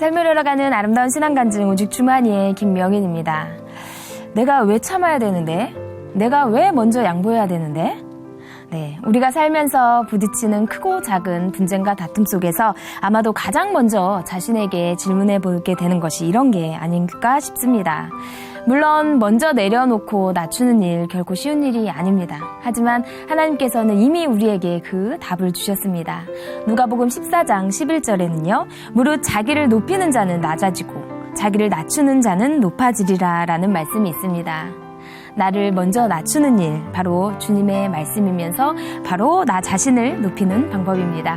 삶을 열어가는 아름다운 신앙간증 오직 주만이의 김명인입니다. 내가 왜 참아야 되는데? 내가 왜 먼저 양보해야 되는데? 네, 우리가 살면서 부딪히는 크고 작은 분쟁과 다툼 속에서 아마도 가장 먼저 자신에게 질문해 보게 되는 것이 이런 게 아닌가 싶습니다. 물론 먼저 내려놓고 낮추는 일 결코 쉬운 일이 아닙니다. 하지만 하나님께서는 이미 우리에게 그 답을 주셨습니다. 누가복음 14장 11절에는요. 무릇 자기를 높이는 자는 낮아지고 자기를 낮추는 자는 높아지리라 라는 말씀이 있습니다. 나를 먼저 낮추는 일, 바로 주님의 말씀이면서 바로 나 자신을 높이는 방법입니다.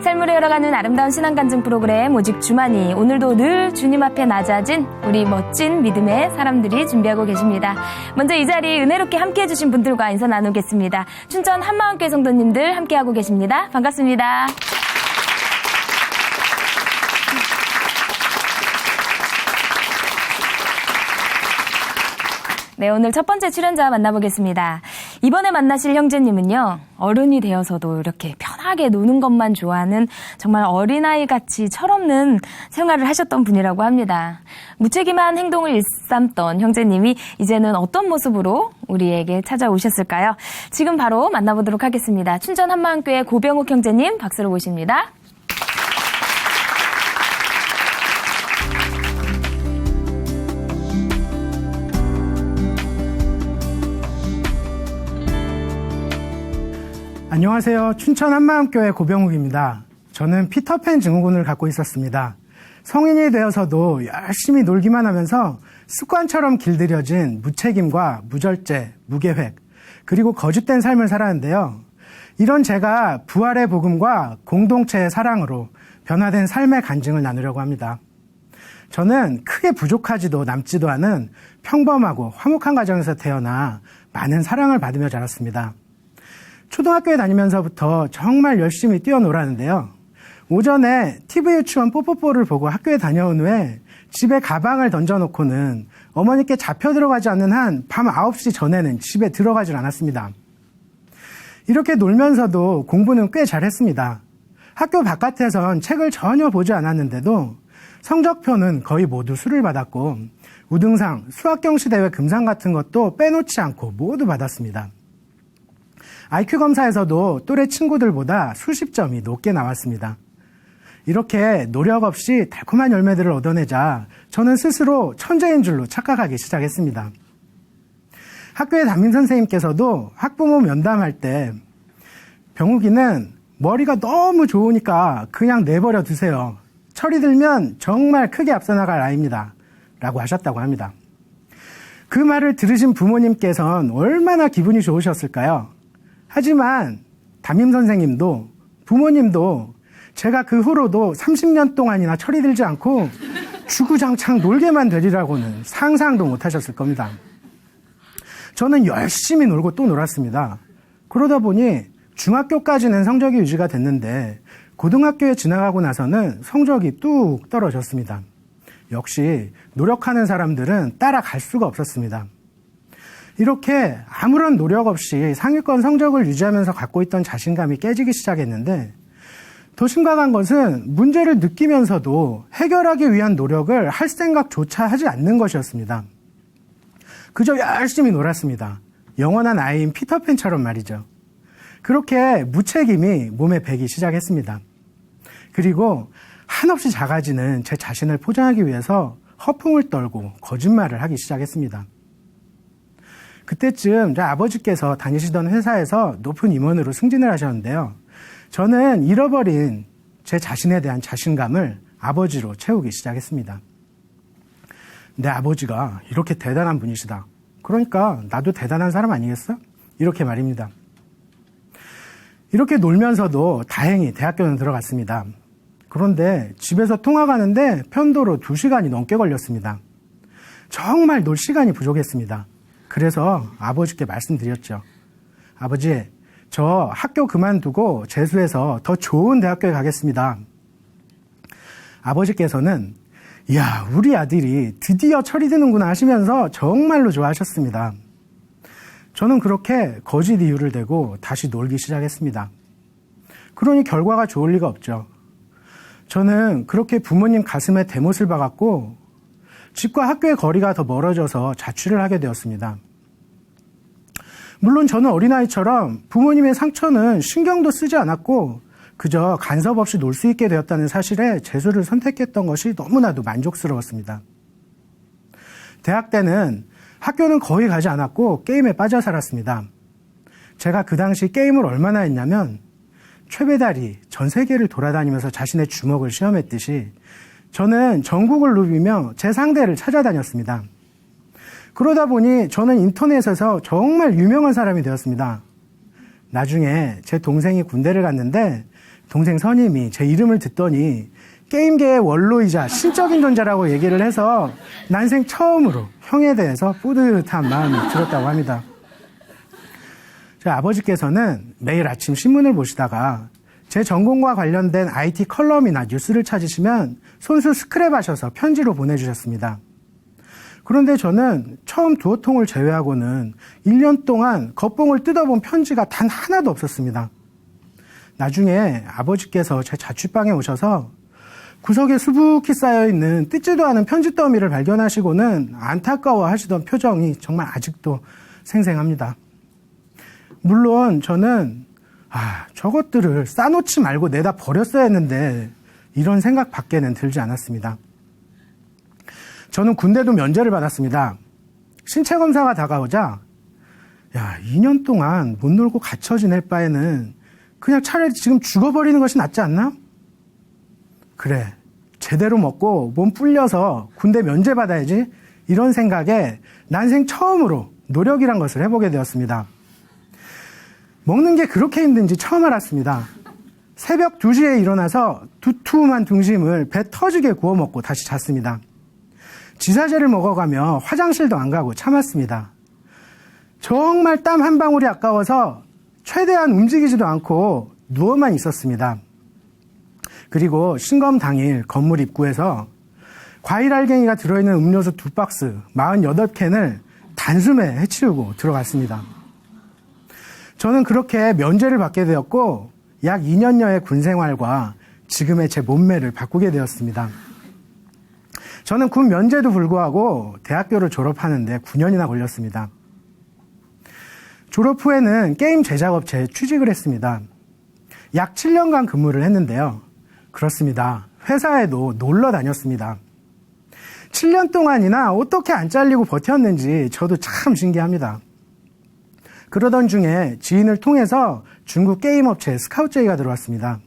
삶으로 열어가는 아름다운 신앙간증 프로그램 오직 주만이, 오늘도 늘 주님 앞에 낮아진 우리 멋진 믿음의 사람들이 준비하고 계십니다. 먼저 이 자리 은혜롭게 함께해 주신 분들과 인사 나누겠습니다. 춘천 한마음교회 성도님들 함께하고 계십니다. 반갑습니다. 네, 오늘 첫 번째 출연자 만나보겠습니다. 이번에 만나실 형제님은요, 어른이 되어서도 이렇게 편하게 노는 것만 좋아하는 정말 어린아이같이 철없는 생활을 하셨던 분이라고 합니다. 무책임한 행동을 일삼던 형제님이 이제는 어떤 모습으로 우리에게 찾아오셨을까요? 지금 바로 만나보도록 하겠습니다. 춘천 한마음교회 고병욱 형제님 박수로 모십니다. 안녕하세요. 춘천 한마음교회 고병욱입니다. 저는 피터팬 증후군을 갖고 있었습니다. 성인이 되어서도 열심히 놀기만 하면서 습관처럼 길들여진 무책임과 무절제, 무계획, 그리고 거짓된 삶을 살았는데요. 이런 제가 부활의 복음과 공동체의 사랑으로 변화된 삶의 간증을 나누려고 합니다. 저는 크게 부족하지도 남지도 않은 평범하고 화목한 가정에서 태어나 많은 사랑을 받으며 자랐습니다. 초등학교에 다니면서부터 정말 열심히 뛰어놀았는데요. 오전에 TV 유치원 뽀뽀뽀를 보고 학교에 다녀온 후에 집에 가방을 던져놓고는 어머니께 잡혀 들어가지 않는 한 밤 9시 전에는 집에 들어가질 않았습니다. 이렇게 놀면서도 공부는 꽤 잘했습니다. 학교 바깥에선 책을 전혀 보지 않았는데도 성적표는 거의 모두 수를 받았고 우등상, 수학경시대회 금상 같은 것도 빼놓지 않고 모두 받았습니다. IQ 검사에서도 또래 친구들보다 수십 점이 높게 나왔습니다. 이렇게 노력 없이 달콤한 열매들을 얻어내자 저는 스스로 천재인 줄로 착각하기 시작했습니다. 학교의 담임선생님께서도 학부모 면담할 때 병욱이는 머리가 너무 좋으니까 그냥 내버려 두세요. 철이 들면 정말 크게 앞서 나갈 아이입니다. 라고 하셨다고 합니다. 그 말을 들으신 부모님께서는 얼마나 기분이 좋으셨을까요? 하지만 담임선생님도 부모님도 제가 그 후로도 30년 동안이나 철이 들지 않고 주구장창 놀게만 되리라고는 상상도 못하셨을 겁니다. 저는 열심히 놀고 또 놀았습니다. 그러다 보니 중학교까지는 성적이 유지가 됐는데 고등학교에 지나가고 나서는 성적이 뚝 떨어졌습니다. 역시 노력하는 사람들은 따라갈 수가 없었습니다. 이렇게 아무런 노력 없이 상위권 성적을 유지하면서 갖고 있던 자신감이 깨지기 시작했는데 더 심각한 것은 문제를 느끼면서도 해결하기 위한 노력을 할 생각조차 하지 않는 것이었습니다. 그저 열심히 놀았습니다. 영원한 아이인 피터팬처럼 말이죠. 그렇게 무책임이 몸에 배기 시작했습니다. 그리고 한없이 작아지는 제 자신을 포장하기 위해서 허풍을 떨고 거짓말을 하기 시작했습니다. 그때쯤 저희 아버지께서 다니시던 회사에서 높은 임원으로 승진을 하셨는데요. 저는 잃어버린 제 자신에 대한 자신감을 아버지로 채우기 시작했습니다. 내 아버지가 이렇게 대단한 분이시다. 그러니까 나도 대단한 사람 아니겠어? 이렇게 말입니다. 이렇게 놀면서도 다행히 대학교는 들어갔습니다. 그런데 집에서 통학하는데 편도로 2시간이 넘게 걸렸습니다. 정말 놀 시간이 부족했습니다. 그래서 아버지께 말씀드렸죠. 아버지, 저 학교 그만두고 재수해서 더 좋은 대학교에 가겠습니다. 아버지께서는 이야, 우리 아들이 드디어 철이 드는구나 하시면서 정말로 좋아하셨습니다. 저는 그렇게 거짓 이유를 대고 다시 놀기 시작했습니다. 그러니 결과가 좋을 리가 없죠. 저는 그렇게 부모님 가슴에 대못을 박았고 집과 학교의 거리가 더 멀어져서 자취를 하게 되었습니다. 물론 저는 어린아이처럼 부모님의 상처는 신경도 쓰지 않았고 그저 간섭 없이 놀 수 있게 되었다는 사실에 재수를 선택했던 것이 너무나도 만족스러웠습니다. 대학 때는 학교는 거의 가지 않았고 게임에 빠져 살았습니다. 제가 그 당시 게임을 얼마나 했냐면 최배달이 전 세계를 돌아다니면서 자신의 주먹을 시험했듯이 저는 전국을 누비며 제 상대를 찾아다녔습니다. 그러다 보니 저는 인터넷에서 정말 유명한 사람이 되었습니다. 나중에 제 동생이 군대를 갔는데 동생 선임이 제 이름을 듣더니 게임계의 원로이자 신적인 존재라고 얘기를 해서 난생 처음으로 형에 대해서 뿌듯한 마음이 들었다고 합니다. 제 아버지께서는 매일 아침 신문을 보시다가 제 전공과 관련된 IT 컬럼이나 뉴스를 찾으시면 손수 스크랩하셔서 편지로 보내주셨습니다. 그런데 저는 처음 두어 통을 제외하고는 1년 동안 겉봉을 뜯어본 편지가 단 하나도 없었습니다. 나중에 아버지께서 제 자취방에 오셔서 구석에 수북히 쌓여있는 뜯지도 않은 편지 더미를 발견하시고는 안타까워 하시던 표정이 정말 아직도 생생합니다. 물론 저는 저것들을 싸놓지 말고 내다 버렸어야 했는데 이런 생각 밖에는 들지 않았습니다. 저는 군대도 면제를 받았습니다. 신체 검사가 다가오자 2년 동안 못 놀고 갇혀 지낼 바에는 그냥 차라리 지금 죽어버리는 것이 낫지 않나? 그래, 제대로 먹고 몸 불려서 군대 면제 받아야지, 이런 생각에 난생 처음으로 노력이란 것을 해보게 되었습니다. 먹는 게 그렇게 힘든지 처음 알았습니다. 새벽 2시에 일어나서 두툼한 등심을 배 터지게 구워 먹고 다시 잤습니다. 지사제를 먹어가며 화장실도 안 가고 참았습니다. 정말 땀 한 방울이 아까워서 최대한 움직이지도 않고 누워만 있었습니다. 그리고 신검 당일 건물 입구에서 과일 알갱이가 들어있는 음료수 2박스 48캔을 단숨에 해치우고 들어갔습니다. 저는 그렇게 면제를 받게 되었고 약 2년여의 군 생활과 지금의 제 몸매를 바꾸게 되었습니다. 저는 군 면제도 불구하고 대학교를 졸업하는데 9년이나 걸렸습니다. 졸업 후에는 게임 제작업체에 취직을 했습니다. 약 7년간 근무를 했는데요. 그렇습니다. 회사에도 놀러 다녔습니다. 7년 동안이나 어떻게 안 잘리고 버텼는지 저도 참 신기합니다. 그러던 중에 지인을 통해서 중국 게임 업체에 스카우트 제의가 들어왔습니다.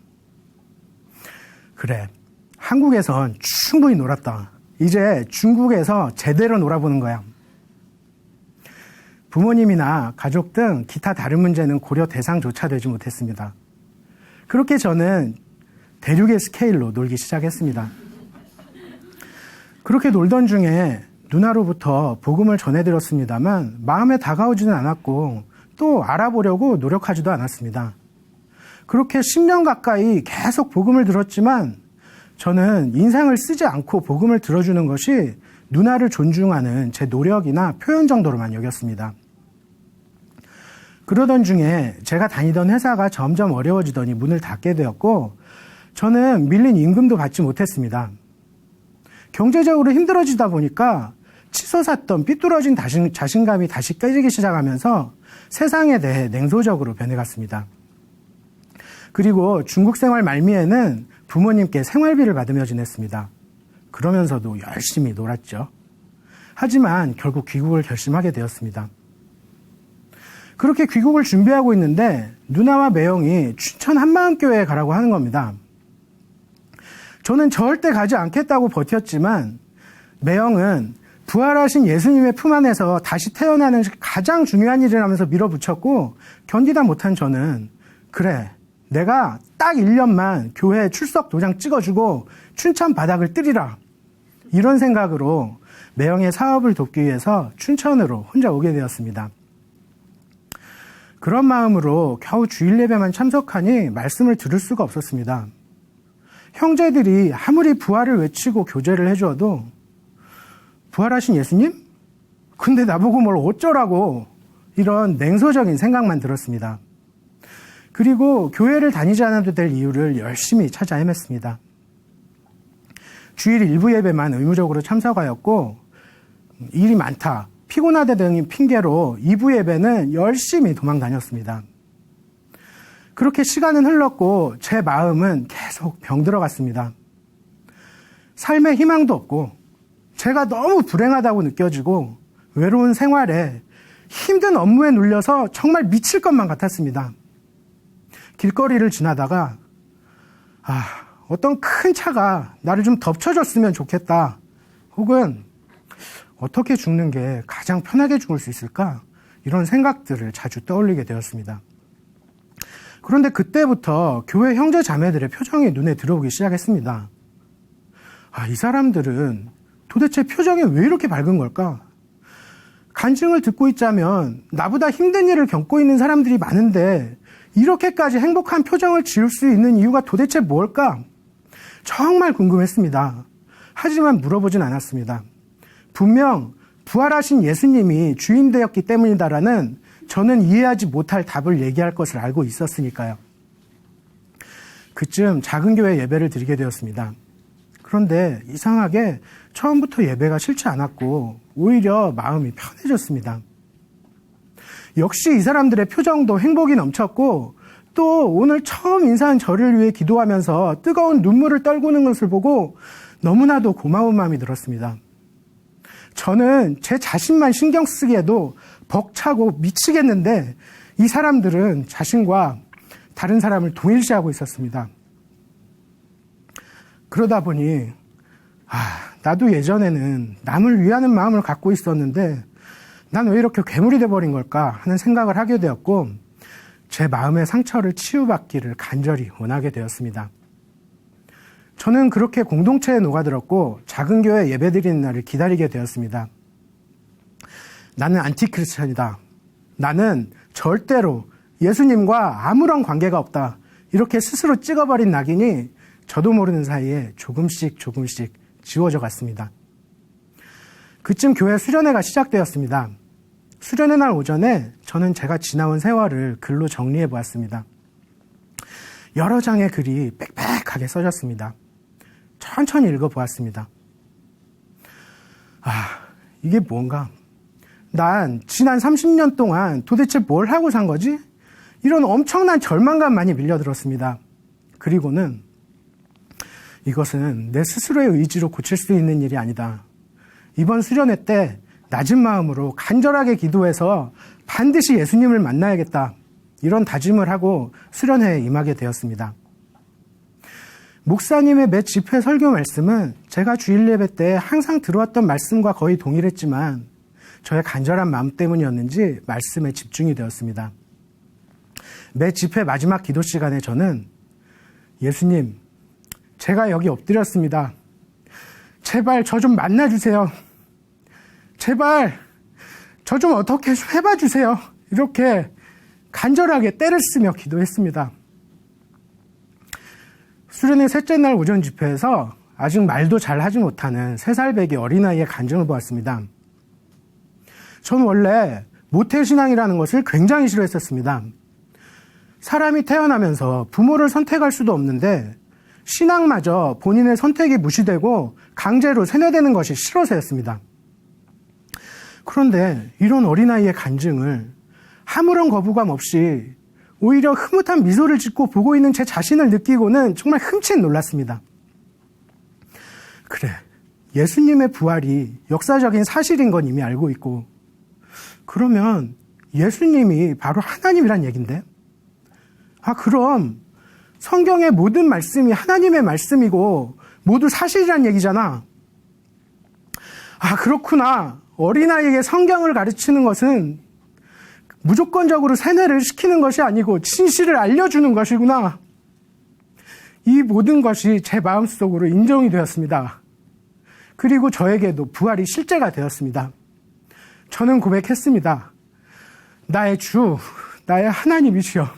그래, 한국에선 충분히 놀았다. 이제 중국에서 제대로 놀아보는 거야. 부모님이나 가족 등 기타 다른 문제는 고려 대상조차 되지 못했습니다. 그렇게 저는 대륙의 스케일로 놀기 시작했습니다. 그렇게 놀던 중에 누나로부터 복음을 전해드렸습니다만 마음에 다가오지는 않았고 또 알아보려고 노력하지도 않았습니다. 그렇게 10년 가까이 계속 복음을 들었지만 저는 인상을 쓰지 않고 복음을 들어주는 것이 누나를 존중하는 제 노력이나 표현 정도로만 여겼습니다. 그러던 중에 제가 다니던 회사가 점점 어려워지더니 문을 닫게 되었고 저는 밀린 임금도 받지 못했습니다. 경제적으로 힘들어지다 보니까 치솟았던 삐뚤어진 자신감이 다시 깨지기 시작하면서 세상에 대해 냉소적으로 변해갔습니다. 그리고 중국 생활 말미에는 부모님께 생활비를 받으며 지냈습니다. 그러면서도 열심히 놀았죠. 하지만 결국 귀국을 결심하게 되었습니다. 그렇게 귀국을 준비하고 있는데 누나와 매형이 춘천 한마음교회에 가라고 하는 겁니다. 저는 절대 가지 않겠다고 버텼지만 매형은 부활하신 예수님의 품 안에서 다시 태어나는 가장 중요한 일이라면서 밀어붙였고 견디다 못한 저는 그래, 내가 딱 1년만 교회 출석 도장 찍어주고 춘천 바닥을 뜨리라, 이런 생각으로 매형의 사업을 돕기 위해서 춘천으로 혼자 오게 되었습니다. 그런 마음으로 겨우 주일 예배만 참석하니 말씀을 들을 수가 없었습니다. 형제들이 아무리 부활을 외치고 교제를 해주어도 부활하신 예수님? 근데 나보고 뭘 어쩌라고, 이런 냉소적인 생각만 들었습니다. 그리고 교회를 다니지 않아도 될 이유를 열심히 찾아 헤맸습니다. 주일 일부 예배만 의무적으로 참석하였고 일이 많다, 피곤하다 등의 핑계로 2부 예배는 열심히 도망 다녔습니다. 그렇게 시간은 흘렀고 제 마음은 계속 병들어갔습니다. 삶에 희망도 없고 제가 너무 불행하다고 느껴지고 외로운 생활에 힘든 업무에 눌려서 정말 미칠 것만 같았습니다. 길거리를 지나다가 어떤 큰 차가 나를 좀 덮쳐줬으면 좋겠다, 혹은 어떻게 죽는 게 가장 편하게 죽을 수 있을까, 이런 생각들을 자주 떠올리게 되었습니다. 그런데 그때부터 교회 형제 자매들의 표정이 눈에 들어오기 시작했습니다. 이 사람들은 도대체 표정이 왜 이렇게 밝은 걸까? 간증을 듣고 있자면 나보다 힘든 일을 겪고 있는 사람들이 많은데 이렇게까지 행복한 표정을 지을 수 있는 이유가 도대체 뭘까? 정말 궁금했습니다. 하지만 물어보진 않았습니다. 분명 부활하신 예수님이 주인 되었기 때문이다라는 저는 이해하지 못할 답을 얘기할 것을 알고 있었으니까요. 그쯤 작은 교회 예배를 드리게 되었습니다. 그런데 이상하게 처음부터 예배가 싫지 않았고 오히려 마음이 편해졌습니다. 역시 이 사람들의 표정도 행복이 넘쳤고, 또 오늘 처음 인사한 저를 위해 기도하면서 뜨거운 눈물을 떨구는 것을 보고 너무나도 고마운 마음이 들었습니다. 저는 제 자신만 신경 쓰기에도 벅차고 미치겠는데 이 사람들은 자신과 다른 사람을 동일시하고 있었습니다. 그러다 보니 나도 예전에는 남을 위하는 마음을 갖고 있었는데 난 왜 이렇게 괴물이 돼버린 걸까 하는 생각을 하게 되었고, 제 마음의 상처를 치유받기를 간절히 원하게 되었습니다. 저는 그렇게 공동체에 녹아들었고 작은 교회 예배드리는 날을 기다리게 되었습니다. 나는 안티크리스천이다, 나는 절대로 예수님과 아무런 관계가 없다, 이렇게 스스로 찍어버린 낙인이 저도 모르는 사이에 조금씩 지워져 갔습니다. 그쯤 교회 수련회가 시작되었습니다. 수련회 날 오전에 저는 제가 지나온 세월을 글로 정리해 보았습니다. 여러 장의 글이 빽빽하게 써졌습니다. 천천히 읽어보았습니다. 이게 뭔가? 난 지난 30년 동안 도대체 뭘 하고 산 거지? 이런 엄청난 절망감만이 밀려들었습니다. 그리고는 이것은 내 스스로의 의지로 고칠 수 있는 일이 아니다. 이번 수련회 때 낮은 마음으로 간절하게 기도해서 반드시 예수님을 만나야겠다, 이런 다짐을 하고 수련회에 임하게 되었습니다. 목사님의 매 집회 설교 말씀은 제가 주일 예배 때 항상 들어왔던 말씀과 거의 동일했지만 저의 간절한 마음 때문이었는지 말씀에 집중이 되었습니다. 매 집회 마지막 기도 시간에 저는 예수님, 제가 여기 엎드렸습니다. 제발 저 좀 만나주세요. 제발 저 좀 어떻게 해봐 주세요. 이렇게 간절하게 떼를 쓰며 기도했습니다. 수련회 셋째 날 오전 집회에서 아직 말도 잘 하지 못하는 3살 배기 어린아이의 간증을 보았습니다. 저는 원래 모태신앙이라는 것을 굉장히 싫어했었습니다. 사람이 태어나면서 부모를 선택할 수도 없는데 신앙마저 본인의 선택이 무시되고 강제로 세뇌되는 것이 싫어서였습니다. 그런데 이런 어린아이의 간증을 아무런 거부감 없이 오히려 흐뭇한 미소를 짓고 보고 있는 제 자신을 느끼고는 정말 흠칫 놀랐습니다. 그래, 예수님의 부활이 역사적인 사실인 건 이미 알고 있고, 그러면 예수님이 바로 하나님이란 얘긴데? 그럼 성경의 모든 말씀이 하나님의 말씀이고 모두 사실이란 얘기잖아. 그렇구나. 어린아이에게 성경을 가르치는 것은 무조건적으로 세뇌를 시키는 것이 아니고 진실을 알려주는 것이구나. 이 모든 것이 제 마음속으로 인정이 되었습니다. 그리고 저에게도 부활이 실제가 되었습니다. 저는 고백했습니다. 나의 주, 나의 하나님이시여.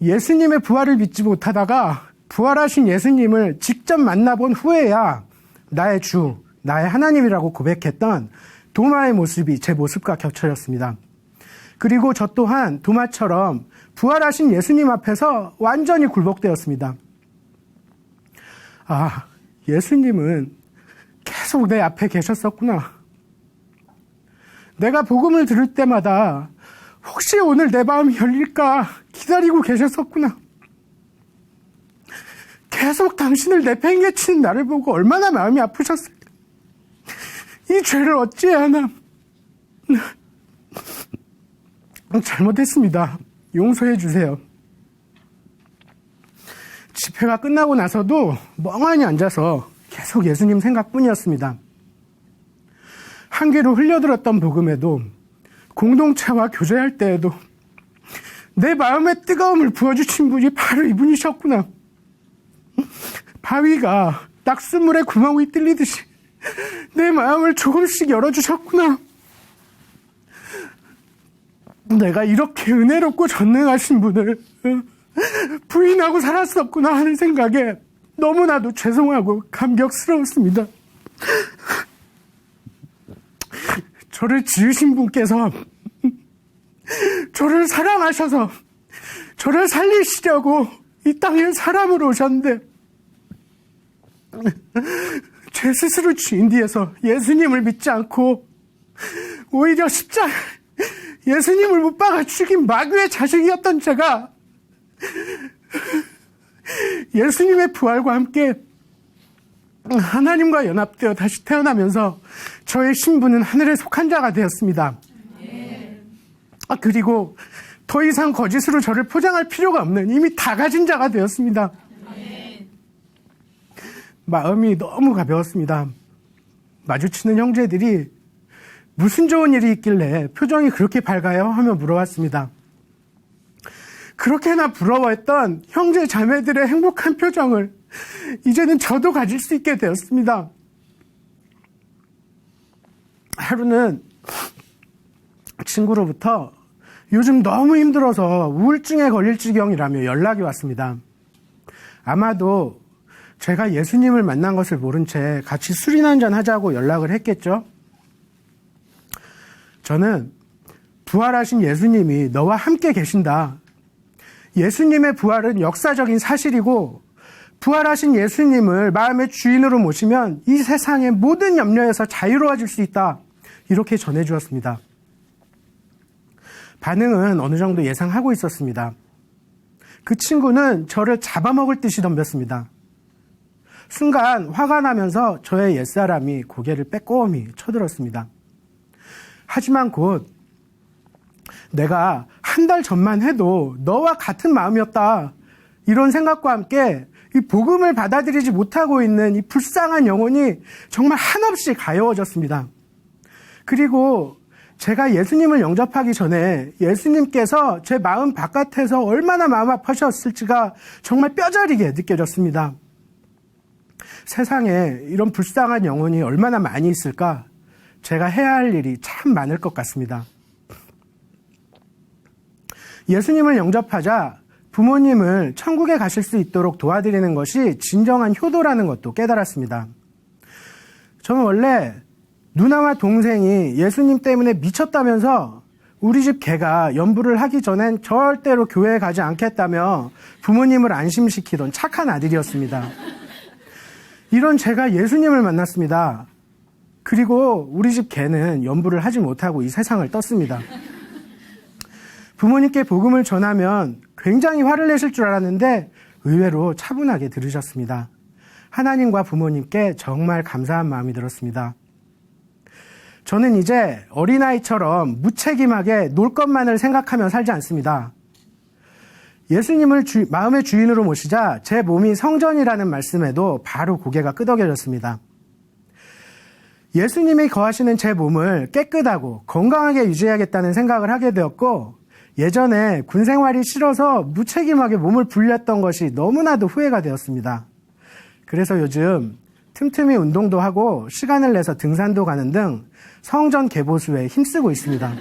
예수님의 부활을 믿지 못하다가 부활하신 예수님을 직접 만나본 후에야 나의 주, 나의 하나님이라고 고백했던 도마의 모습이 제 모습과 겹쳐졌습니다. 그리고 저 또한 도마처럼 부활하신 예수님 앞에서 완전히 굴복되었습니다. 아, 예수님은 계속 내 앞에 계셨었구나. 내가 복음을 들을 때마다 혹시 오늘 내 마음이 열릴까 기다리고 계셨었구나. 계속 당신을 내팽개치는 나를 보고 얼마나 마음이 아프셨을까. 이 죄를 어찌해야 하나. 잘못했습니다. 용서해 주세요. 집회가 끝나고 나서도 멍하니 앉아서 계속 예수님 생각뿐이었습니다. 한 귀로 흘려들었던 복음에도, 공동체와 교제할 때에도 내 마음의 뜨거움을 부어주신 분이 바로 이분이셨구나. 바위가 낙수물에 구멍이 뚫리듯이 내 마음을 조금씩 열어주셨구나. 내가 이렇게 은혜롭고 전능하신 분을 부인하고 살았었구나 하는 생각에 너무나도 죄송하고 감격스러웠습니다. 저를 지으신 분께서 저를 사랑하셔서 저를 살리시려고 이 땅에 사람으로 오셨는데, 제 스스로 주인 뒤에서 예수님을 믿지 않고 오히려 십자가에 예수님을 못 박아 죽인 마귀의 자식이었던 제가 예수님의 부활과 함께 하나님과 연합되어 다시 태어나면서 저의 신분은 하늘에 속한 자가 되었습니다. 그리고 더 이상 거짓으로 저를 포장할 필요가 없는 이미 다 가진 자가 되었습니다. 마음이 너무 가벼웠습니다. 마주치는 형제들이 무슨 좋은 일이 있길래 표정이 그렇게 밝아요? 하며 물어봤습니다. 그렇게나 부러워했던 형제 자매들의 행복한 표정을 이제는 저도 가질 수 있게 되었습니다. 하루는 친구로부터 요즘 너무 힘들어서 우울증에 걸릴 지경이라며 연락이 왔습니다. 아마도 제가 예수님을 만난 것을 모른 채 같이 술이나 한잔 하자고 연락을 했겠죠. 저는 부활하신 예수님이 너와 함께 계신다. 예수님의 부활은 역사적인 사실이고, 부활하신 예수님을 마음의 주인으로 모시면 이 세상의 모든 염려에서 자유로워질 수 있다. 이렇게 전해주었습니다. 반응은 어느 정도 예상하고 있었습니다. 그 친구는 저를 잡아먹을 듯이 덤볐습니다. 순간 화가 나면서 저의 옛사람이 고개를 빼꼼히 쳐들었습니다. 하지만 곧 내가 한 달 전만 해도 너와 같은 마음이었다, 이런 생각과 함께 이 복음을 받아들이지 못하고 있는 이 불쌍한 영혼이 정말 한없이 가여워졌습니다. 그리고 제가 예수님을 영접하기 전에 예수님께서 제 마음 바깥에서 얼마나 마음 아파하셨을지가 정말 뼈저리게 느껴졌습니다. 세상에 이런 불쌍한 영혼이 얼마나 많이 있을까? 제가 해야 할 일이 참 많을 것 같습니다. 예수님을 영접하자 부모님을 천국에 가실 수 있도록 도와드리는 것이 진정한 효도라는 것도 깨달았습니다. 저는 원래 누나와 동생이 예수님 때문에 미쳤다면서 우리 집 개가 연부를 하기 전엔 절대로 교회에 가지 않겠다며 부모님을 안심시키던 착한 아들이었습니다. 이런 제가 예수님을 만났습니다. 그리고 우리 집 개는 연부를 하지 못하고 이 세상을 떴습니다. 부모님께 복음을 전하면 굉장히 화를 내실 줄 알았는데 의외로 차분하게 들으셨습니다. 하나님과 부모님께 정말 감사한 마음이 들었습니다. 저는 이제 어린아이처럼 무책임하게 놀 것만을 생각하며 살지 않습니다. 예수님을 마음의 주인으로 모시자 제 몸이 성전이라는 말씀에도 바로 고개가 끄덕여졌습니다. 예수님이 거하시는 제 몸을 깨끗하고 건강하게 유지해야겠다는 생각을 하게 되었고, 예전에 군 생활이 싫어서 무책임하게 몸을 불렸던 것이 너무나도 후회가 되었습니다. 그래서 요즘 틈틈이 운동도 하고 시간을 내서 등산도 가는 등 성전 개보수에 힘쓰고 있습니다.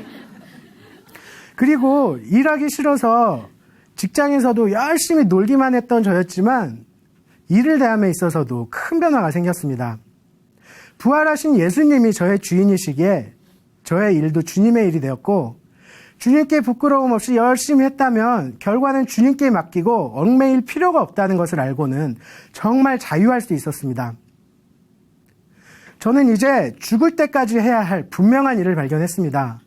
그리고 일하기 싫어서 직장에서도 열심히 놀기만 했던 저였지만 일을 대함에 있어서도 큰 변화가 생겼습니다. 부활하신 예수님이 저의 주인이시기에 저의 일도 주님의 일이 되었고, 주님께 부끄러움 없이 열심히 했다면 결과는 주님께 맡기고 얽매일 필요가 없다는 것을 알고는 정말 자유할 수 있었습니다. 저는 이제 죽을 때까지 해야 할 분명한 일을 발견했습니다.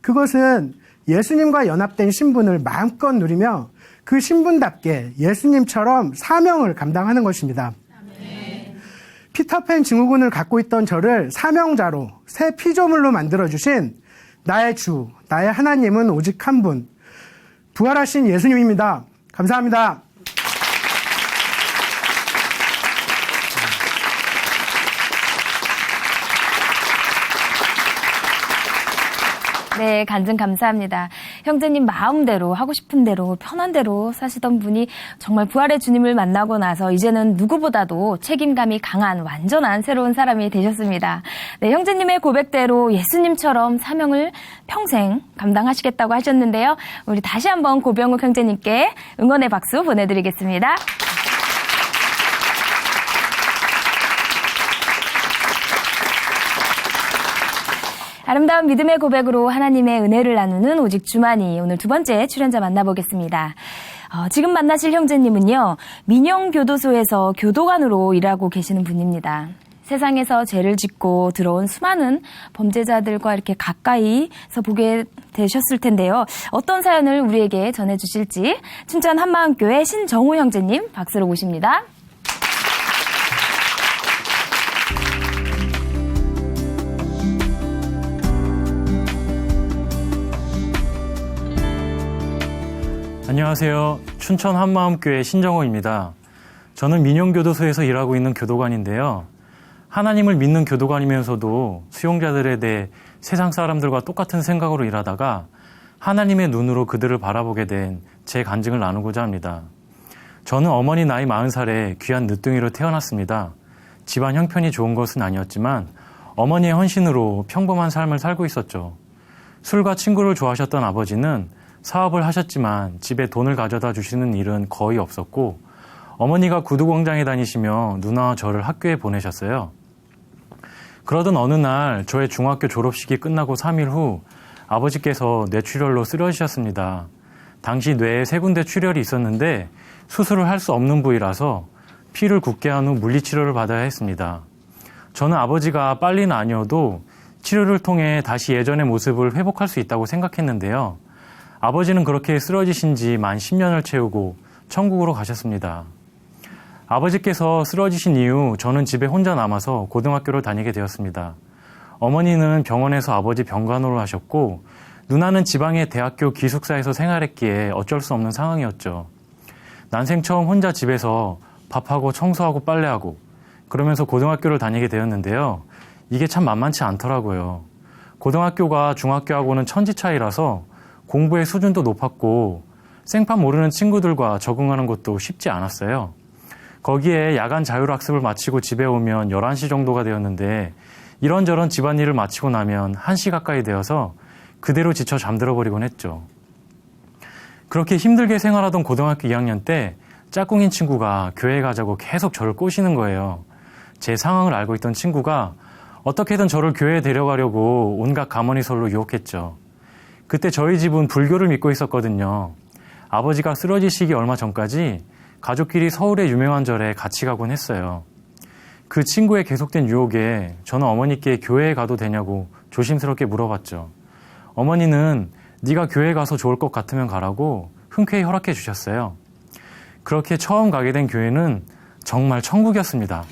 그것은 예수님과 연합된 신분을 마음껏 누리며 그 신분답게 예수님처럼 사명을 감당하는 것입니다. 피터팬 증후군을 갖고 있던 저를 사명자로 새 피조물로 만들어주신 나의 주, 나의 하나님은 오직 한 분, 부활하신 예수님입니다. 감사합니다. 네, 간증 감사합니다. 형제님 마음대로 하고 싶은 대로 편한 대로 사시던 분이 정말 부활의 주님을 만나고 나서 이제는 누구보다도 책임감이 강한 완전한 새로운 사람이 되셨습니다. 네, 형제님의 고백대로 예수님처럼 사명을 평생 감당하시겠다고 하셨는데요. 우리 다시 한번 고병욱 형제님께 응원의 박수 보내드리겠습니다. 아름다운 믿음의 고백으로 하나님의 은혜를 나누는 오직 주만이 오늘 두 번째 출연자 만나보겠습니다. 지금 만나실 형제님은요, 민영교도소에서 교도관으로 일하고 계시는 분입니다. 세상에서 죄를 짓고 들어온 수많은 범죄자들과 이렇게 가까이서 보게 되셨을 텐데요. 어떤 사연을 우리에게 전해주실지 춘천 한마음교회 신정우 형제님 박수로 모십니다. 안녕하세요. 춘천 한마음교회 신정호입니다. 저는 민영교도소에서 일하고 있는 교도관인데요. 하나님을 믿는 교도관이면서도 수용자들에 대해 세상 사람들과 똑같은 생각으로 일하다가 하나님의 눈으로 그들을 바라보게 된 제 간증을 나누고자 합니다. 저는 어머니 나이 40살에 귀한 늦둥이로 태어났습니다. 집안 형편이 좋은 것은 아니었지만 어머니의 헌신으로 평범한 삶을 살고 있었죠. 술과 친구를 좋아하셨던 아버지는 사업을 하셨지만 집에 돈을 가져다 주시는 일은 거의 없었고 어머니가 구두공장에 다니시며 누나와 저를 학교에 보내셨어요. 그러던 어느 날 저의 중학교 졸업식이 끝나고 3일 후 아버지께서 뇌출혈로 쓰러지셨습니다. 당시 뇌에 3군데 출혈이 있었는데 수술을 할 수 없는 부위라서 피를 굳게 한 후 물리치료를 받아야 했습니다. 저는 아버지가 빨리는 아니어도 치료를 통해 다시 예전의 모습을 회복할 수 있다고 생각했는데요. 아버지는 그렇게 쓰러지신 지 만 10년을 채우고 천국으로 가셨습니다. 아버지께서 쓰러지신 이후 저는 집에 혼자 남아서 고등학교를 다니게 되었습니다. 어머니는 병원에서 아버지 병간호를 하셨고 누나는 지방의 대학교 기숙사에서 생활했기에 어쩔 수 없는 상황이었죠. 난생 처음 혼자 집에서 밥하고 청소하고 빨래하고 그러면서 고등학교를 다니게 되었는데요. 이게 참 만만치 않더라고요. 고등학교가 중학교하고는 천지 차이라서 공부의 수준도 높았고 생판 모르는 친구들과 적응하는 것도 쉽지 않았어요. 거기에 야간 자율학습을 마치고 집에 오면 11시 정도가 되었는데 이런저런 집안일을 마치고 나면 1시 가까이 되어서 그대로 지쳐 잠들어 버리곤 했죠. 그렇게 힘들게 생활하던 고등학교 2학년 때 짝꿍인 친구가 교회 가자고 계속 저를 꼬시는 거예요. 제 상황을 알고 있던 친구가 어떻게든 저를 교회에 데려가려고 온갖 가머니설로 유혹했죠. 그때 저희 집은 불교를 믿고 있었거든요. 아버지가 쓰러지시기 얼마 전까지 가족끼리 서울의 유명한 절에 같이 가곤 했어요. 그 친구의 계속된 유혹에 저는 어머니께 교회에 가도 되냐고 조심스럽게 물어봤죠. 어머니는 네가 교회 가서 좋을 것 같으면 가라고 흔쾌히 허락해 주셨어요. 그렇게 처음 가게 된 교회는 정말 천국이었습니다.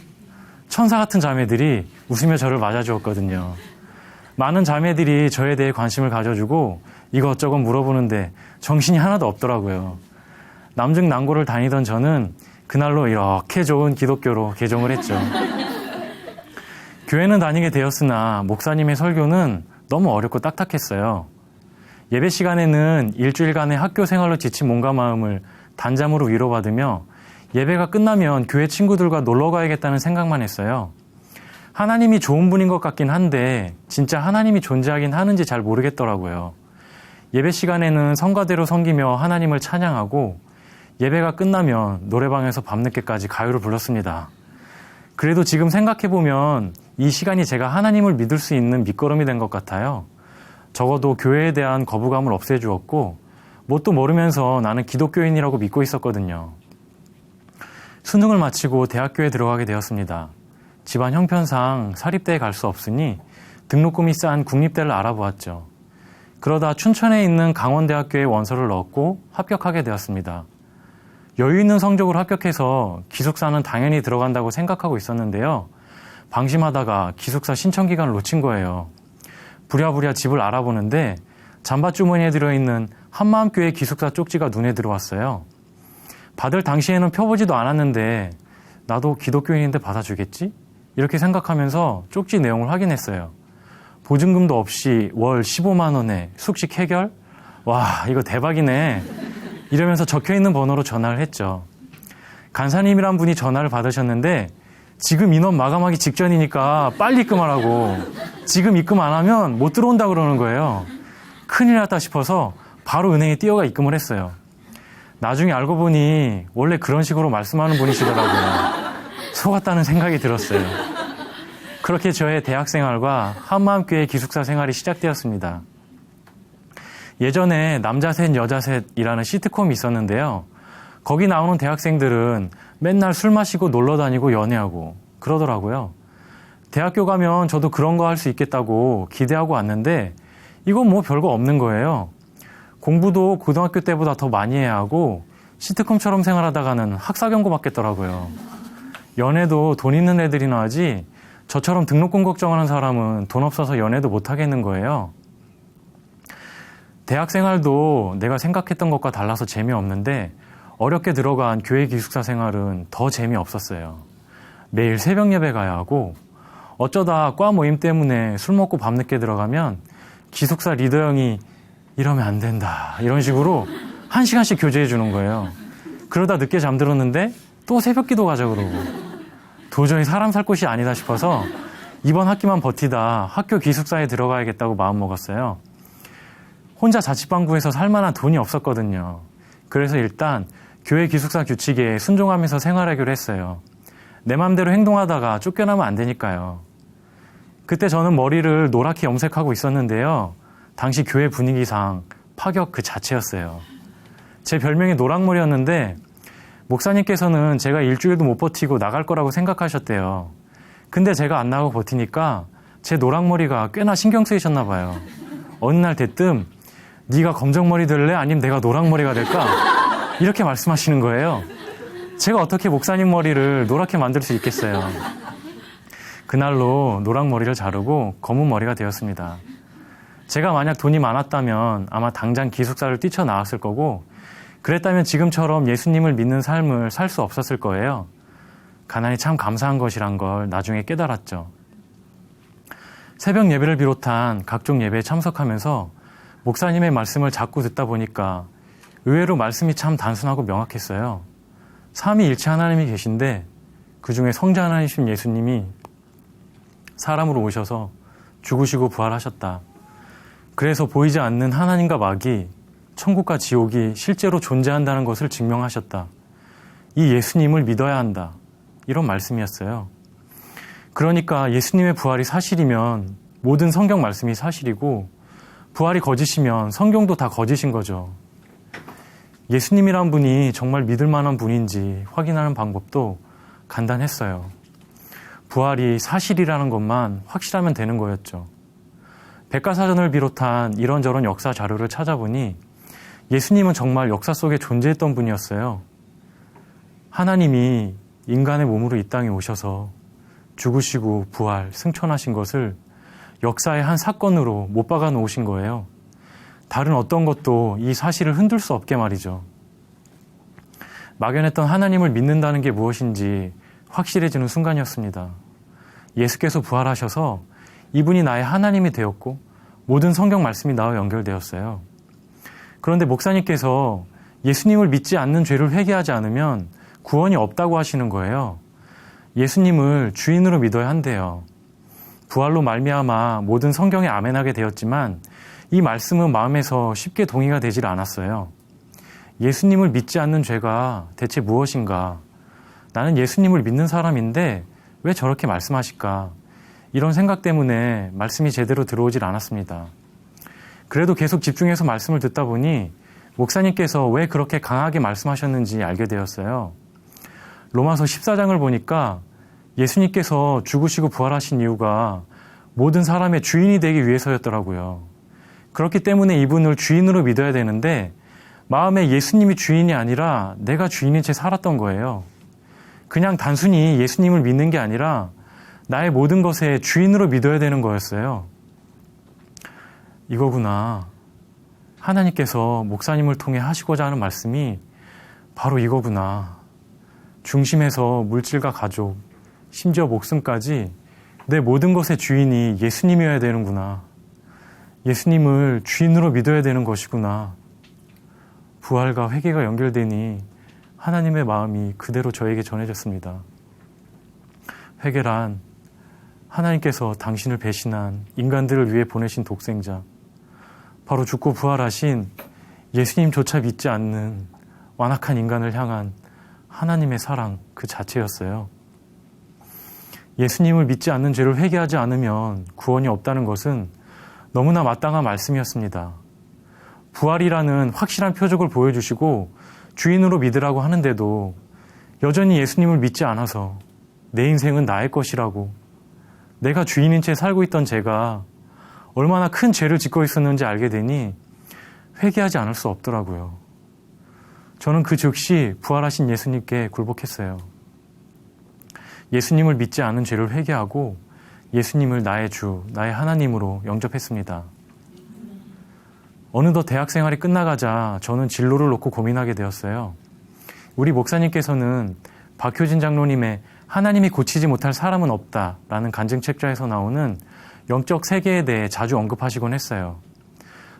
천사 같은 자매들이 웃으며 저를 맞아주었거든요. 많은 자매들이 저에 대해 관심을 가져주고 이것저것 물어보는데 정신이 하나도 없더라고요. 남중남고를 다니던 저는 그날로 이렇게 좋은 기독교로 개종을 했죠. 교회는 다니게 되었으나 목사님의 설교는 너무 어렵고 딱딱했어요. 예배 시간에는 일주일간의 학교 생활로 지친 몸과 마음을 단잠으로 위로받으며 예배가 끝나면 교회 친구들과 놀러 가야겠다는 생각만 했어요. 하나님이 좋은 분인 것 같긴 한데 진짜 하나님이 존재하긴 하는지 잘 모르겠더라고요. 예배 시간에는 성가대로 섬기며 하나님을 찬양하고 예배가 끝나면 노래방에서 밤늦게까지 가요를 불렀습니다. 그래도 지금 생각해보면 이 시간이 제가 하나님을 믿을 수 있는 밑거름이 된 것 같아요. 적어도 교회에 대한 거부감을 없애주었고 뭣도 모르면서 나는 기독교인이라고 믿고 있었거든요. 수능을 마치고 대학교에 들어가게 되었습니다. 집안 형편상 사립대에 갈 수 없으니 등록금이 싼 국립대를 알아보았죠. 그러다 춘천에 있는 강원대학교에 원서를 넣었고 합격하게 되었습니다. 여유 있는 성적으로 합격해서 기숙사는 당연히 들어간다고 생각하고 있었는데요. 방심하다가 기숙사 신청 기간을 놓친 거예요. 부랴부랴 집을 알아보는데 잠바주머니에 들어있는 한마음교회 기숙사 쪽지가 눈에 들어왔어요. 받을 당시에는 펴보지도 않았는데 나도 기독교인인데 받아주겠지? 이렇게 생각하면서 쪽지 내용을 확인했어요. 보증금도 없이 월 15만 원에 숙식 해결? 와, 이거 대박이네. 이러면서 적혀있는 번호로 전화를 했죠. 간사님이란 분이 전화를 받으셨는데 지금 인원 마감하기 직전이니까 빨리 입금하라고. 지금 입금 안 하면 못 들어온다 그러는 거예요. 큰일 났다 싶어서 바로 은행에 뛰어가 입금을 했어요. 나중에 알고 보니 원래 그런 식으로 말씀하는 분이시더라고요. 속았다는 생각이 들었어요. 그렇게 저의 대학생활과 한마음교회 기숙사 생활이 시작되었습니다. 예전에 남자 셋 여자 셋이라는 시트콤이 있었는데요. 거기 나오는 대학생들은 맨날 술 마시고 놀러 다니고 연애하고 그러더라고요. 대학교 가면 저도 그런 거 할 수 있겠다고 기대하고 왔는데 이건 뭐 별거 없는 거예요. 공부도 고등학교 때보다 더 많이 해야 하고 시트콤처럼 생활하다가는 학사 경고 받겠더라고요. 연애도 돈 있는 애들이나 하지 저처럼 등록금 걱정하는 사람은 돈 없어서 연애도 못 하겠는 거예요. 대학 생활도 내가 생각했던 것과 달라서 재미없는데 어렵게 들어간 교회 기숙사 생활은 더 재미없었어요. 매일 새벽 예배 가야 하고 어쩌다 과 모임 때문에 술 먹고 밤늦게 들어가면 기숙사 리더 형이 이러면 안 된다 이런 식으로 1시간씩 교제해 주는 거예요. 그러다 늦게 잠들었는데 또 새벽 기도 가자 그러고 도저히 사람 살 곳이 아니다 싶어서 이번 학기만 버티다 학교 기숙사에 들어가야겠다고 마음먹었어요. 혼자 자취방 구해서 살 만한 돈이 없었거든요. 그래서 일단 교회 기숙사 규칙에 순종하면서 생활하기로 했어요. 내 맘대로 행동하다가 쫓겨나면 안 되니까요. 그때 저는 머리를 노랗게 염색하고 있었는데요. 당시 교회 분위기상 파격 그 자체였어요. 제 별명이 노랑머리였는데 목사님께서는 제가 일주일도 못 버티고 나갈 거라고 생각하셨대요. 근데 제가 안 나가고 버티니까 제 노랑머리가 꽤나 신경 쓰이셨나 봐요. 어느 날 대뜸 네가 검정머리 될래? 아니면 내가 노랑머리가 될까? 이렇게 말씀하시는 거예요. 제가 어떻게 목사님 머리를 노랗게 만들 수 있겠어요. 그날로 노랑머리를 자르고 검은 머리가 되었습니다. 제가 만약 돈이 많았다면 아마 당장 기숙사를 뛰쳐나왔을 거고 그랬다면 지금처럼 예수님을 믿는 삶을 살 수 없었을 거예요. 가난이 참 감사한 것이란 걸 나중에 깨달았죠. 새벽 예배를 비롯한 각종 예배에 참석하면서 목사님의 말씀을 자꾸 듣다 보니까 의외로 말씀이 참 단순하고 명확했어요. 삼위일체 하나님이 계신데 그중에 성자 하나이신 예수님이 사람으로 오셔서 죽으시고 부활하셨다. 그래서 보이지 않는 하나님과 마귀, 천국과 지옥이 실제로 존재한다는 것을 증명하셨다. 이 예수님을 믿어야 한다. 이런 말씀이었어요. 그러니까 예수님의 부활이 사실이면 모든 성경 말씀이 사실이고 부활이 거짓이면 성경도 다 거짓인 거죠. 예수님이란 분이 정말 믿을 만한 분인지 확인하는 방법도 간단했어요. 부활이 사실이라는 것만 확실하면 되는 거였죠. 백과사전을 비롯한 이런저런 역사 자료를 찾아보니 예수님은 정말 역사 속에 존재했던 분이었어요. 하나님이 인간의 몸으로 이 땅에 오셔서 죽으시고 부활, 승천하신 것을 역사의 한 사건으로 못 박아 놓으신 거예요. 다른 어떤 것도 이 사실을 흔들 수 없게 말이죠. 막연했던 하나님을 믿는다는 게 무엇인지 확실해지는 순간이었습니다. 예수께서 부활하셔서 이분이 나의 하나님이 되었고 모든 성경 말씀이 나와 연결되었어요. 그런데 목사님께서 예수님을 믿지 않는 죄를 회개하지 않으면 구원이 없다고 하시는 거예요. 예수님을 주인으로 믿어야 한대요. 부활로 말미암아 모든 성경에 아멘하게 되었지만 이 말씀은 마음에서 쉽게 동의가 되질 않았어요. 예수님을 믿지 않는 죄가 대체 무엇인가? 나는 예수님을 믿는 사람인데 왜 저렇게 말씀하실까? 이런 생각 때문에 말씀이 제대로 들어오질 않았습니다. 그래도 계속 집중해서 말씀을 듣다 보니 목사님께서 왜 그렇게 강하게 말씀하셨는지 알게 되었어요. 로마서 14장을 보니까 예수님께서 죽으시고 부활하신 이유가 모든 사람의 주인이 되기 위해서였더라고요. 그렇기 때문에 이분을 주인으로 믿어야 되는데 마음에 예수님이 주인이 아니라 내가 주인인 채 살았던 거예요. 그냥 단순히 예수님을 믿는 게 아니라 나의 모든 것에 주인으로 믿어야 되는 거였어요. 이거구나. 하나님께서 목사님을 통해 하시고자 하는 말씀이 바로 이거구나. 중심에서 물질과 가족, 심지어 목숨까지 내 모든 것의 주인이 예수님이어야 되는구나. 예수님을 주인으로 믿어야 되는 것이구나. 부활과 회개가 연결되니 하나님의 마음이 그대로 저에게 전해졌습니다. 회개란 하나님께서 당신을 배신한 인간들을 위해 보내신 독생자, 바로 죽고 부활하신 예수님조차 믿지 않는 완악한 인간을 향한 하나님의 사랑 그 자체였어요. 예수님을 믿지 않는 죄를 회개하지 않으면 구원이 없다는 것은 너무나 마땅한 말씀이었습니다. 부활이라는 확실한 표적을 보여주시고 주인으로 믿으라고 하는데도 여전히 예수님을 믿지 않아서 내 인생은 나의 것이라고, 내가 주인인 채 살고 있던 제가 얼마나 큰 죄를 짓고 있었는지 알게 되니 회개하지 않을 수 없더라고요. 저는 그 즉시 부활하신 예수님께 굴복했어요. 예수님을 믿지 않은 죄를 회개하고 예수님을 나의 주, 나의 하나님으로 영접했습니다. 어느덧 대학 생활이 끝나가자 저는 진로를 놓고 고민하게 되었어요. 우리 목사님께서는 박효진 장로님의 하나님이 고치지 못할 사람은 없다라는 간증책자에서 나오는 영적 세계에 대해 자주 언급하시곤 했어요.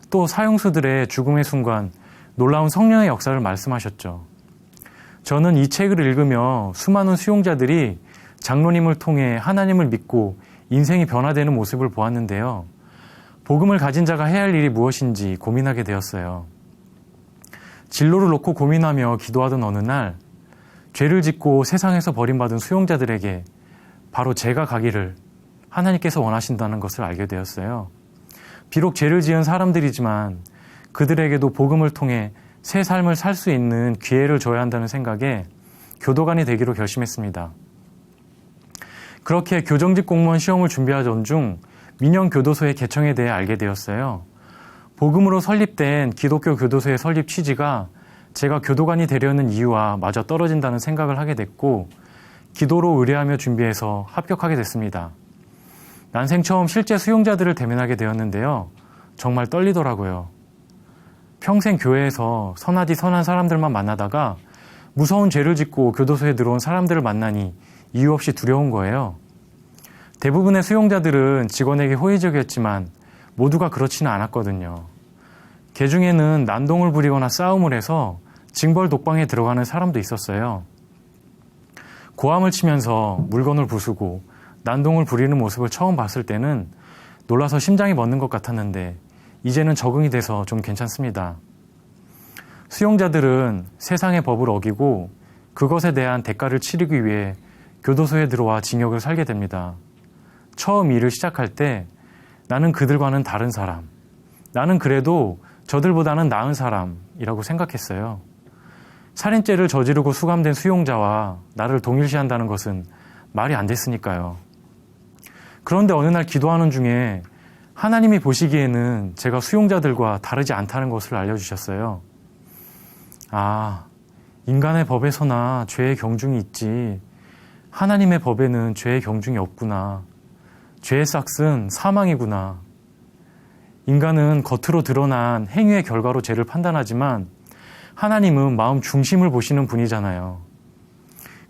또 사형수들의 죽음의 순간 놀라운 성령의 역사를 말씀하셨죠. 저는 이 책을 읽으며 수많은 수용자들이 장로님을 통해 하나님을 믿고 인생이 변화되는 모습을 보았는데요. 복음을 가진 자가 해야 할 일이 무엇인지 고민하게 되었어요. 진로를 놓고 고민하며 기도하던 어느 날 죄를 짓고 세상에서 버림받은 수용자들에게 바로 제가 가기를 하나님께서 원하신다는 것을 알게 되었어요. 비록 죄를 지은 사람들이지만 그들에게도 복음을 통해 새 삶을 살 수 있는 기회를 줘야 한다는 생각에 교도관이 되기로 결심했습니다. 그렇게 교정직 공무원 시험을 준비하던 중 민영교도소의 개청에 대해 알게 되었어요. 복음으로 설립된 기독교 교도소의 설립 취지가 제가 교도관이 되려는 이유와 맞아 떨어진다는 생각을 하게 됐고 기도로 의뢰하며 준비해서 합격하게 됐습니다. 난생 처음 실제 수용자들을 대면하게 되었는데요. 정말 떨리더라고요. 평생 교회에서 선하디 선한 사람들만 만나다가 무서운 죄를 짓고 교도소에 들어온 사람들을 만나니 이유 없이 두려운 거예요. 대부분의 수용자들은 직원에게 호의적이었지만 모두가 그렇지는 않았거든요. 개 중에는 난동을 부리거나 싸움을 해서 징벌 독방에 들어가는 사람도 있었어요. 고함을 치면서 물건을 부수고 난동을 부리는 모습을 처음 봤을 때는 놀라서 심장이 멎는 것 같았는데 이제는 적응이 돼서 좀 괜찮습니다. 수용자들은 세상의 법을 어기고 그것에 대한 대가를 치르기 위해 교도소에 들어와 징역을 살게 됩니다. 처음 일을 시작할 때 나는 그들과는 다른 사람, 나는 그래도 저들보다는 나은 사람이라고 생각했어요. 살인죄를 저지르고 수감된 수용자와 나를 동일시한다는 것은 말이 안 됐으니까요. 그런데 어느 날 기도하는 중에 하나님이 보시기에는 제가 수용자들과 다르지 않다는 것을 알려주셨어요. 아, 인간의 법에서나 죄의 경중이 있지 하나님의 법에는 죄의 경중이 없구나. 죄의 싹은 사망이구나. 인간은 겉으로 드러난 행위의 결과로 죄를 판단하지만 하나님은 마음 중심을 보시는 분이잖아요.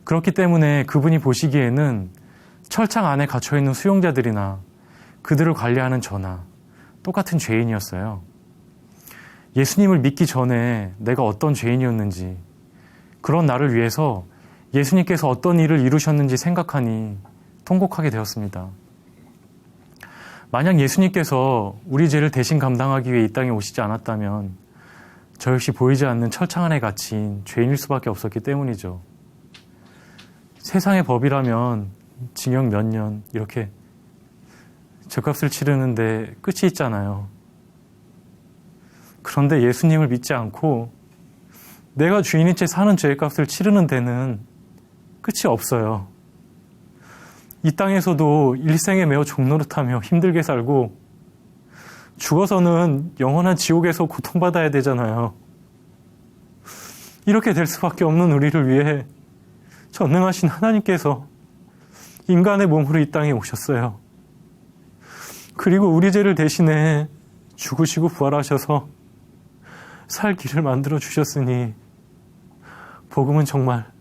그렇기 때문에 그분이 보시기에는 철창 안에 갇혀있는 수용자들이나 그들을 관리하는 저나 똑같은 죄인이었어요. 예수님을 믿기 전에 내가 어떤 죄인이었는지, 그런 나를 위해서 예수님께서 어떤 일을 이루셨는지 생각하니 통곡하게 되었습니다. 만약 예수님께서 우리 죄를 대신 감당하기 위해 이 땅에 오시지 않았다면 저 역시 보이지 않는 철창 안에 갇힌 죄인일 수밖에 없었기 때문이죠. 세상의 법이라면 징역 몇 년 이렇게 죗값을 치르는데 끝이 있잖아요. 그런데 예수님을 믿지 않고 내가 주인인 채 사는 죄값을 치르는 데는 끝이 없어요. 이 땅에서도 일생에 매어 종노릇하며 힘들게 살고 죽어서는 영원한 지옥에서 고통받아야 되잖아요. 이렇게 될 수밖에 없는 우리를 위해 전능하신 하나님께서 인간의 몸으로 이 땅에 오셨어요. 그리고 우리 죄를 대신해 죽으시고 부활하셔서 살 길을 만들어 주셨으니 복음은 정말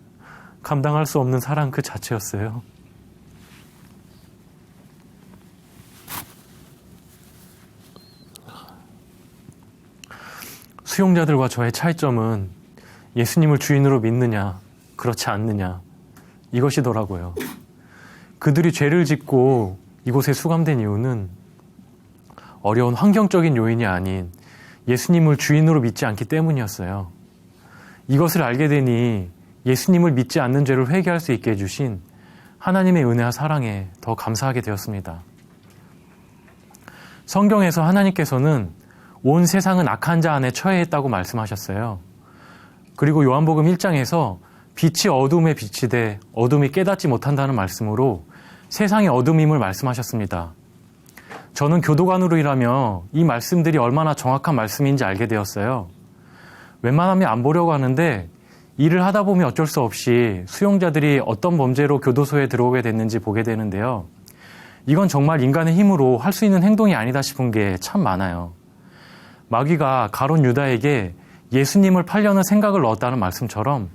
감당할 수 없는 사랑 그 자체였어요. 수용자들과 저의 차이점은 예수님을 주인으로 믿느냐, 그렇지 않느냐, 이것이더라고요. 그들이 죄를 짓고 이곳에 수감된 이유는 어려운 환경적인 요인이 아닌 예수님을 주인으로 믿지 않기 때문이었어요. 이것을 알게 되니 예수님을 믿지 않는 죄를 회개할 수 있게 해주신 하나님의 은혜와 사랑에 더 감사하게 되었습니다. 성경에서 하나님께서는 온 세상은 악한 자 안에 처해 있다고 말씀하셨어요. 그리고 요한복음 1장에서 빛이 어둠에 비치되 어둠이 깨닫지 못한다는 말씀으로 세상의 어둠임을 말씀하셨습니다. 저는 교도관으로 일하며 이 말씀들이 얼마나 정확한 말씀인지 알게 되었어요. 웬만하면 안 보려고 하는데 일을 하다 보면 어쩔 수 없이 수용자들이 어떤 범죄로 교도소에 들어오게 됐는지 보게 되는데요. 이건 정말 인간의 힘으로 할 수 있는 행동이 아니다 싶은 게 참 많아요. 마귀가 가룟 유다에게 예수님을 팔려는 생각을 넣었다는 말씀처럼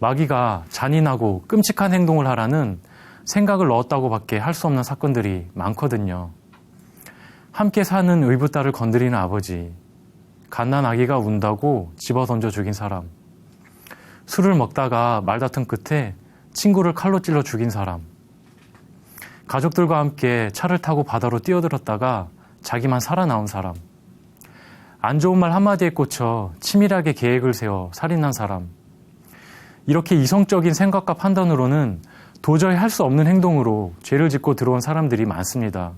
마귀가 잔인하고 끔찍한 행동을 하라는 생각을 넣었다고밖에 할 수 없는 사건들이 많거든요. 함께 사는 의붓딸을 건드리는 아버지, 갓난 아기가 운다고 집어 던져 죽인 사람, 술을 먹다가 말다툼 끝에 친구를 칼로 찔러 죽인 사람, 가족들과 함께 차를 타고 바다로 뛰어들었다가 자기만 살아나온 사람, 안 좋은 말 한마디에 꽂혀 치밀하게 계획을 세워 살인한 사람, 이렇게 이성적인 생각과 판단으로는 도저히 할 수 없는 행동으로 죄를 짓고 들어온 사람들이 많습니다.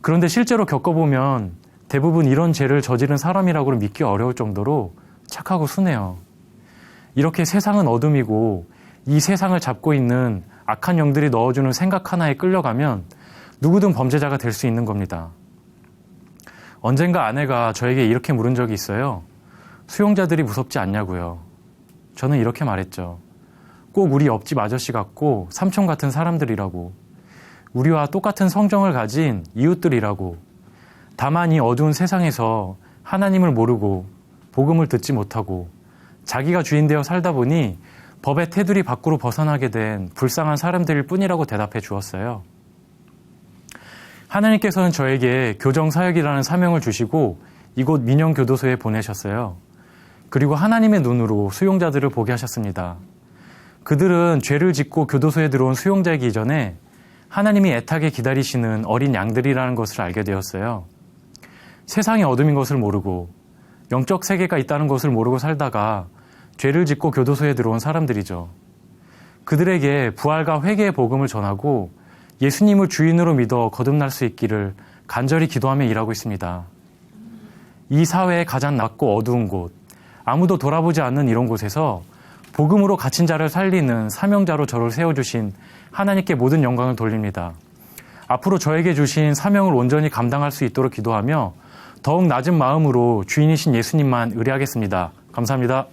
그런데 실제로 겪어보면 대부분 이런 죄를 저지른 사람이라고는 믿기 어려울 정도로 착하고 순해요. 이렇게 세상은 어둠이고 이 세상을 잡고 있는 악한 영들이 넣어주는 생각 하나에 끌려가면 누구든 범죄자가 될 수 있는 겁니다. 언젠가 아내가 저에게 이렇게 물은 적이 있어요. 수용자들이 무섭지 않냐고요. 저는 이렇게 말했죠. 꼭 우리 옆집 아저씨 같고 삼촌 같은 사람들이라고, 우리와 똑같은 성정을 가진 이웃들이라고, 다만 이 어두운 세상에서 하나님을 모르고 복음을 듣지 못하고 자기가 주인 되어 살다 보니 법의 테두리 밖으로 벗어나게 된 불쌍한 사람들일 뿐이라고 대답해 주었어요. 하나님께서는 저에게 교정사역이라는 사명을 주시고 이곳 민영교도소에 보내셨어요. 그리고 하나님의 눈으로 수용자들을 보게 하셨습니다. 그들은 죄를 짓고 교도소에 들어온 수용자이기 전에 하나님이 애타게 기다리시는 어린 양들이라는 것을 알게 되었어요. 세상이 어둠인 것을 모르고 영적 세계가 있다는 것을 모르고 살다가 죄를 짓고 교도소에 들어온 사람들이죠. 그들에게 부활과 회개의 복음을 전하고 예수님을 주인으로 믿어 거듭날 수 있기를 간절히 기도하며 일하고 있습니다. 이 사회의 가장 낮고 어두운 곳, 아무도 돌아보지 않는 이런 곳에서 복음으로 갇힌 자를 살리는 사명자로 저를 세워주신 하나님께 모든 영광을 돌립니다. 앞으로 저에게 주신 사명을 온전히 감당할 수 있도록 기도하며 더욱 낮은 마음으로 주인이신 예수님만 의뢰하겠습니다. 감사합니다.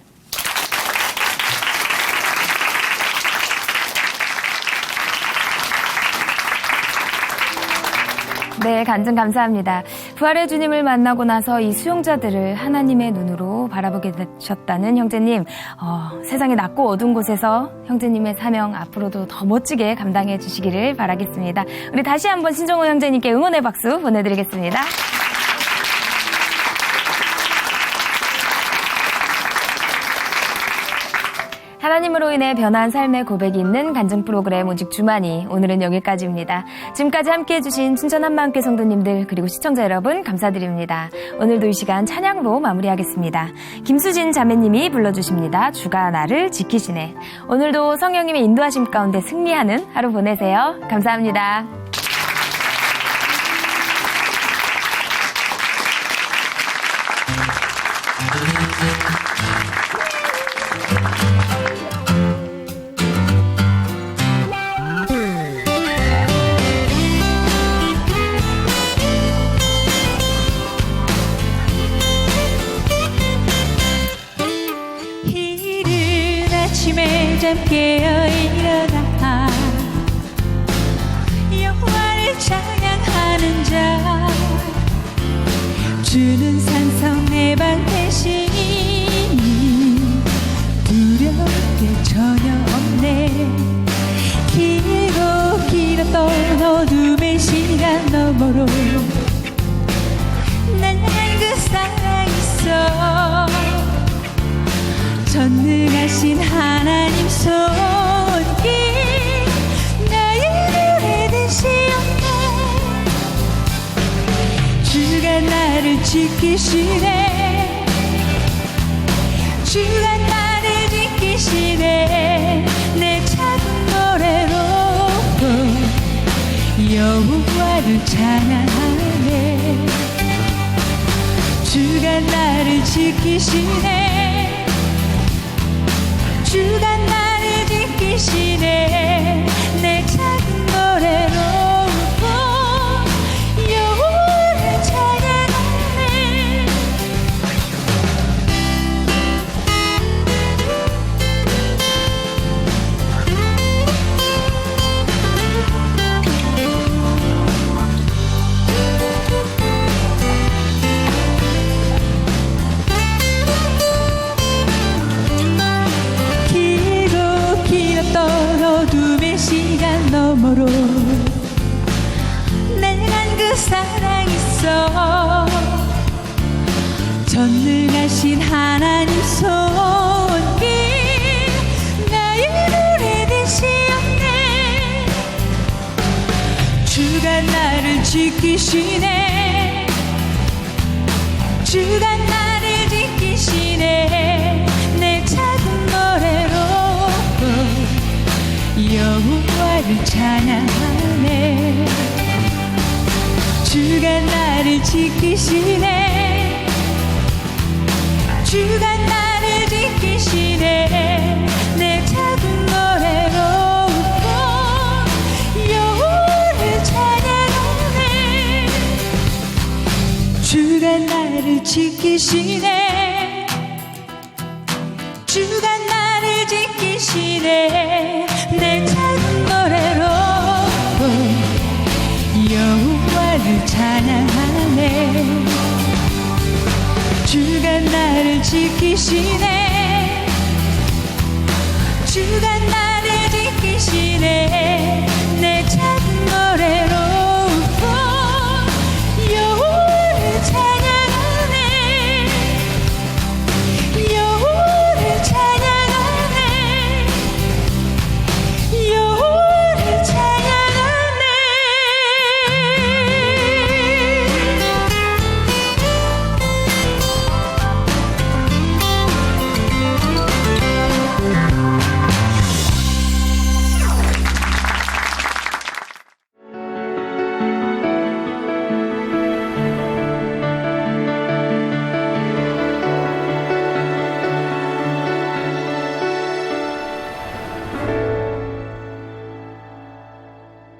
네, 간증 감사합니다. 부활의 주님을 만나고 나서 이 수용자들을 하나님의 눈으로 바라보게 되셨다는 형제님, 세상이 낮고 어두운 곳에서 형제님의 사명 앞으로도 더 멋지게 감당해 주시기를 바라겠습니다. 우리 다시 한번 신정호 형제님께 응원의 박수 보내드리겠습니다. 하나님으로 인해 변한 삶의 고백이 있는 간증 프로그램 오직 주만이, 오늘은 여기까지입니다. 지금까지 함께해 주신 춘천 한마음교회 성도님들 그리고 시청자 여러분 감사드립니다. 오늘도 이 시간 찬양으로 마무리하겠습니다. 김수진 자매님이 불러주십니다. 주가 나를 지키시네. 오늘도 성령님의 인도하심 가운데 승리하는 하루 보내세요. 감사합니다. 이른 아침에 잠 깨어 일어나 여호와를 찬양하는 자, 주는 산성 내 방 대신이 두려울 게 전혀 없네. 길고 길었던 어둠의 시간 너머로 난 그 사랑 있어. 전능하신 하나님 손길 나의 눈에 드시옵네. 주가 나를 지키시네. 주가 나를 지키시네. 내 작은 노래로 여호와를 찬양하네. 주가 나를 지키시네. 주가 나를 지키시네. 내 작은 노래로 여호와를 찬양하네. 어둠의 시간 너머로 내겐 그 사랑 있어. 전능하신 하나님 손길 나의 눈에 드시옵네. 주가 나를 지키시네. 주가 나를 지키시네. 내 작은 노래로 여호와를 찬양하네. 주가 나를 지키시네. 주가 나를 지키시네. 내 작은 노래로 여호와를 찬양하네. 주가 나를 지키시네. 주가 나를 지키시네. 내 작은 노래로 여호와를 찬양하네. 주가 나를 지키시네. 주가 나를 지키시네.